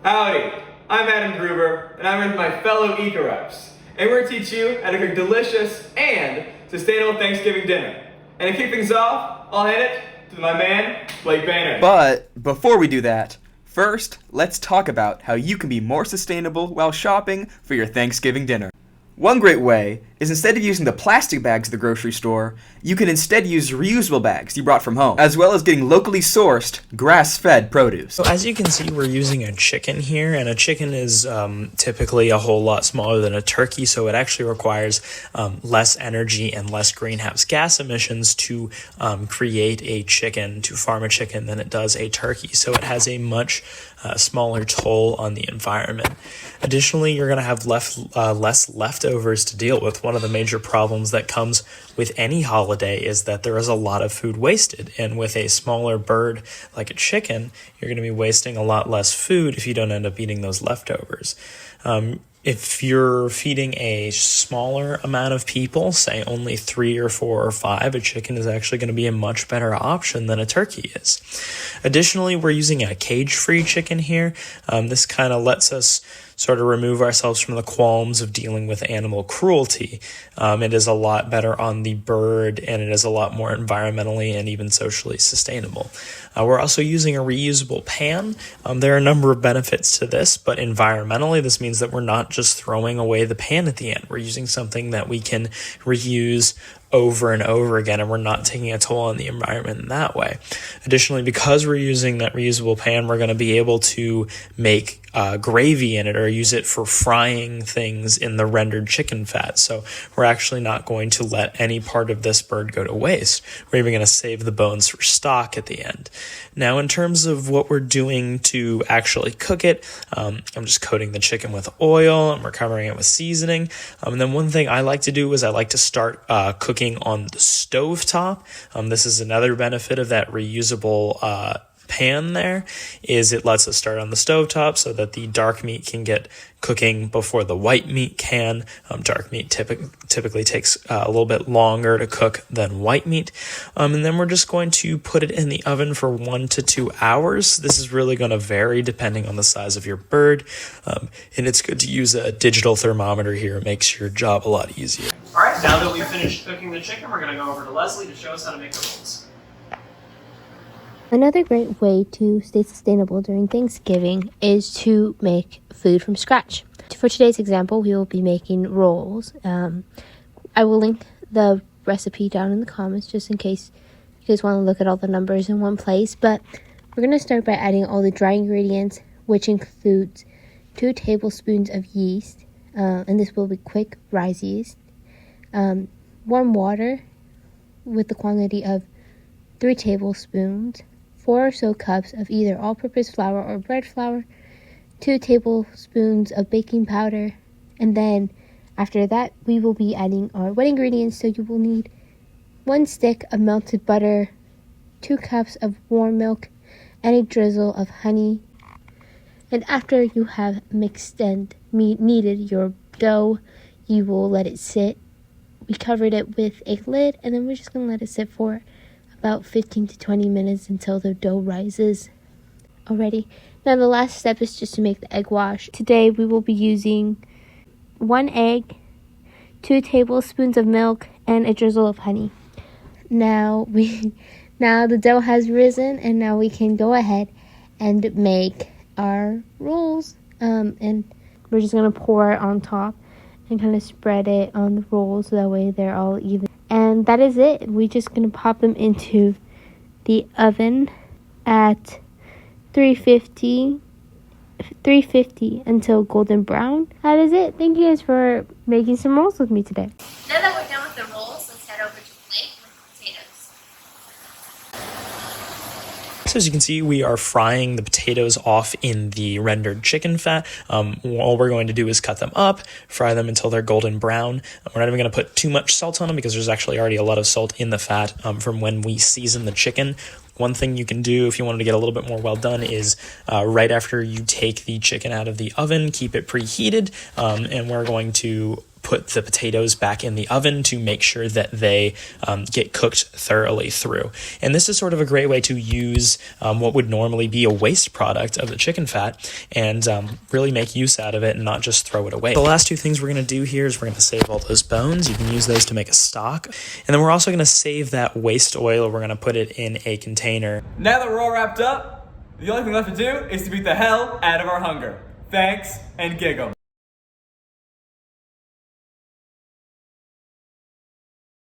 Howdy, I'm Adam Gruver, and I'm with my fellow Eco-Reps, and we're going to teach you how to cook delicious and sustainable Thanksgiving dinner. And to kick things off, I'll hand it to my man, Baehner. But before we do that, first, let's talk about how you can be more sustainable while shopping for your Thanksgiving dinner. One great way is instead of using the plastic bags at the grocery store, you can instead use reusable bags you brought from home, as well as getting locally sourced, grass-fed produce. So as you can see, we're using a chicken here, and a chicken is typically a whole lot smaller than a turkey, so it actually requires less energy and less greenhouse gas emissions to create a chicken, to farm a chicken, than it does a turkey. So it has a much smaller toll on the environment. Additionally, you're going to have less leftovers to deal with. One of the major problems that comes with any holiday is that there is a lot of food wasted. And with a smaller bird like a chicken, you're going to be wasting a lot less food if you don't end up eating those leftovers. If you're feeding a smaller amount of people, say only 3 or 4 or 5, a chicken is actually going to be a much better option than a turkey is. Additionally, we're using a cage-free chicken here. This kind of lets us sort of remove ourselves from the qualms of dealing with animal cruelty. It is a lot better on the bird, and it is a lot more environmentally and even socially sustainable. We're also using a reusable pan. There are a number of benefits to this, but environmentally, this means that we're not just throwing away the pan at the end. We're using something that we can reuse over and over again, and we're not taking a toll on the environment in that way. Additionally, because we're using that reusable pan, we're going to be able to make gravy in it or use it for frying things in the rendered chicken fat. So we're actually not going to let any part of this bird go to waste. We're even going to save the bones for stock at the end. Now, in terms of what we're doing to actually cook it, I'm just coating the chicken with oil, and we're covering it with seasoning. And then one thing I like to do is I like to start cooking on the stove top. This is another benefit of that reusable pan there, is it lets us start on the stovetop so that the dark meat can get cooking before the white meat can. Dark meat typically takes a little bit longer to cook than white meat. And then we're just going to put it in the oven for 1 to 2 hours. This is really going to vary depending on the size of your bird. And it's good to use a digital thermometer here. It makes your job a lot easier. All right, now that we've finished cooking the chicken, we're going to go over to Leslie to show us how to make the rolls. Another great way to stay sustainable during Thanksgiving is to make food from scratch. For today's example, we will be making rolls. I will link the recipe down in the comments just in case you guys want to look at all the numbers in one place. But we're going to start by adding all the dry ingredients, which includes 2 tablespoons of yeast, and this will be quick rise yeast, warm water with the quantity of 3 tablespoons, 4 or so cups of either all-purpose flour or bread flour, 2 tablespoons of baking powder, and then after that we will be adding our wet ingredients. So you will need 1 stick of melted butter, 2 cups of warm milk, and a drizzle of honey. And after you have mixed and kneaded your dough, you will let it sit. We covered it with a lid, and then we're just going to let it sit for about 15 to 20 minutes until the dough rises already. Now the last step is just to make the egg wash. Today we will be using 1 egg, 2 tablespoons of milk, and a drizzle of honey. Now the dough has risen, and now we can go ahead and make our rolls. And we're just going to pour it on top and kind of spread it on the rolls so that way they're all even. And that is it. We're just going to pop them into the oven at 350 until golden brown. That is it. Thank you guys for making some rolls with me today. Now that we're done with the rolls, let's head over to the plate with potatoes. So as you can see, we are frying the potatoes off in the rendered chicken fat. All we're going to do is cut them up, fry them until they're golden brown. We're not even going to put too much salt on them because there's actually already a lot of salt in the fat from when we season the chicken. One thing you can do if you wanted to get a little bit more well done is right after you take the chicken out of the oven, keep it preheated, and we're going to put the potatoes back in the oven to make sure that they get cooked thoroughly through. And this is sort of a great way to use what would normally be a waste product of the chicken fat and really make use out of it and not just throw it away. The last two things we're going to do here is we're going to save all those bones. You can use those to make a stock. And then we're also going to save that waste oil. We're going to put it in a container. Now that we're all wrapped up, the only thing left to do is to beat the hell out of our hunger. Thanks and giggle.